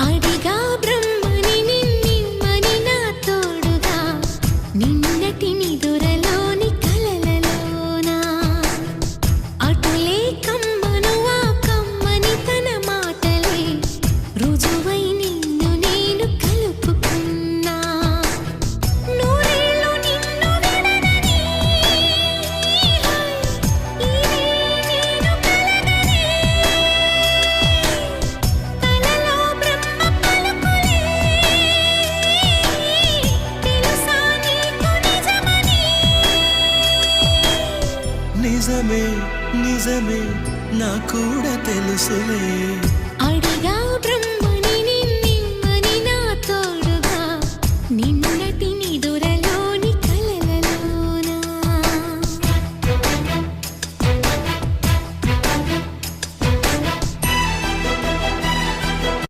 అడిగా బ్రహ్మని నిన్నిమ్మని నా తోడుగా నిన్నటి నిదురలోని కలలలోనా అటులే కమ్మను ఆ కమ్మని తన మాటలే రుజువై నిన్ను నేను కలుపుకున్నా నూరేళ్ళు నిన్ను విడనని ఇదే నేను కలగనే కలలో బ్రహ్మ పలుకులే తెలుసా నీకు నిజమని నిజమే నిజమే నా కూడా తెలుసులే